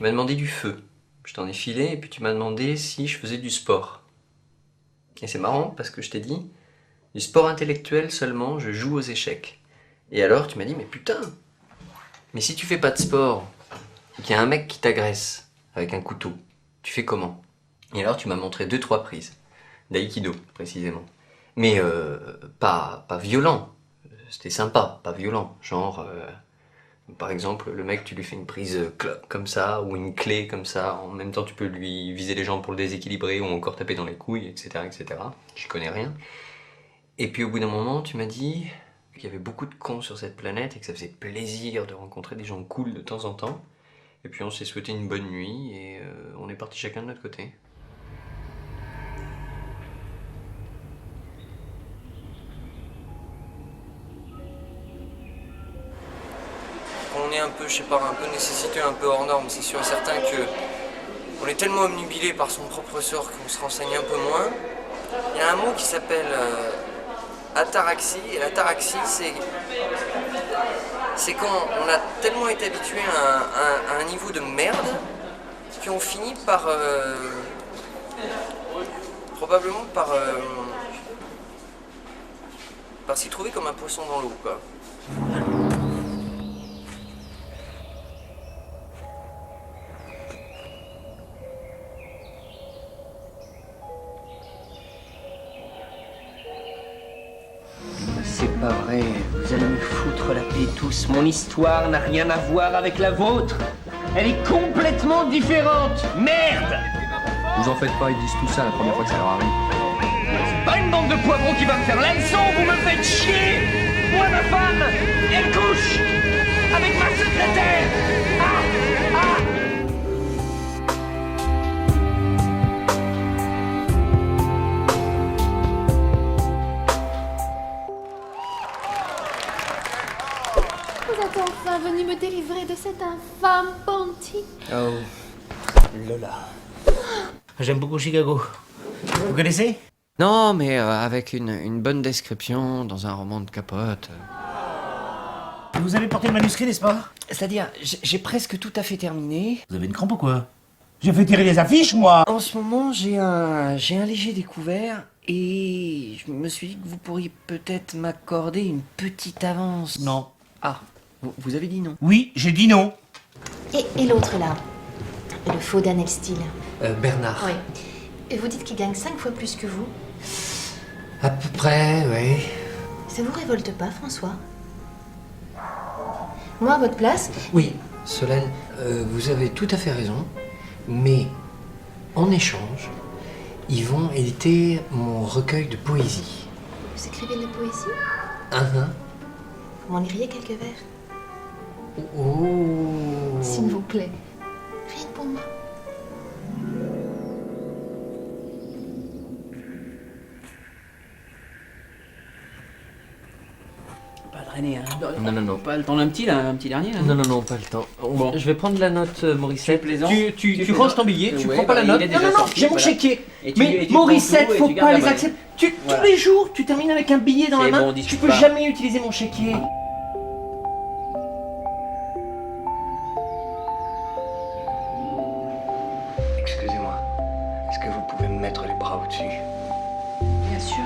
Tu m'as demandé du feu. Je t'en ai filé et puis tu m'as demandé si je faisais du sport. Et c'est marrant parce que je t'ai dit, du sport intellectuel seulement, je joue aux échecs. Et alors tu m'as dit, mais putain, mais si tu fais pas de sport, et qu'il y a un mec qui t'agresse avec un couteau, tu fais comment? Et alors tu m'as montré 2-3 prises, d'aïkido précisément. Mais pas violent, c'était sympa, pas violent. Genre, par exemple, le mec tu lui fais une prise comme ça, ou une clé comme ça, en même temps tu peux lui viser les jambes pour le déséquilibrer, ou encore taper dans les couilles, etc. etc. J'y connais rien. Et puis au bout d'un moment tu m'as dit qu'il y avait beaucoup de cons sur cette planète et que ça faisait plaisir de rencontrer des gens cool de temps en temps. Et puis on s'est souhaité une bonne nuit et on est parti chacun de notre côté. On est un peu, je sais pas, un peu nécessiteux, un peu hors norme, c'est sûr et certain que on est tellement omnubilé par son propre sort qu'on se renseigne un peu moins. Il y a un mot qui s'appelle ataraxie, et l'ataraxie c'est quand on a tellement été habitué à un niveau de merde qu'on finit par probablement par s'y trouver comme un poisson dans l'eau, quoi. C'est pas vrai, vous allez me foutre la paix tous. Mon histoire n'a rien à voir avec la vôtre. Elle est complètement différente. Merde! Vous en faites pas, ils disent tout ça la première fois que ça leur arrive. C'est pas une bande de poivrons qui va me faire la leçon, vous me faites chier! Moi, ma femme, elle couche avec ma secrétaire! Vous êtes enfin venu me délivrer de cet infâme Ponty. Oh, Lola. J'aime beaucoup Chicago. Vous connaissez? Non, mais avec une bonne description dans un roman de capote. Vous avez porté le manuscrit, n'est-ce pas? C'est-à-dire, j'ai presque tout à fait terminé. Vous avez une crampe ou quoi? J'ai fait tirer des affiches, moi! En ce moment, j'ai un léger découvert et je me suis dit que vous pourriez peut-être m'accorder une petite avance. Non. Ah, vous avez dit non. Oui, j'ai dit non. Et l'autre là, le faux Daniel Steele. Bernard. Oui. Et vous dites qu'il gagne 5 fois plus que vous. À peu près, oui. Ça vous révolte pas, François? Moi, à votre place, Oui, Solène, vous avez tout à fait raison, mais en échange, ils vont éditer mon recueil de poésie. vous écrivez de la poésie? Vous m'en liriez quelques vers? Oh. S'il vous plaît. Rien que pour moi. Pas traîner, hein. Non. Pas le temps d'un petit, là, un petit dernier, là. Non, pas le temps. Bon. Je vais prendre la note, Morissette. Tu ranges ton billet, tu Ouais, prends pas la il note. est déjà Non, sorti, j'ai mon voilà. chéquier. Et tu- Mais et tu Morissette, prends tout et faut tu pas gardes les la monnaie. accepter. Voilà. Tous les jours, tu termines avec un billet dans la C'est main. bon, Tu discute peux pas. jamais utiliser mon chéquier. Excusez-moi, est-ce que vous pouvez me mettre les bras au-dessus? Bien sûr.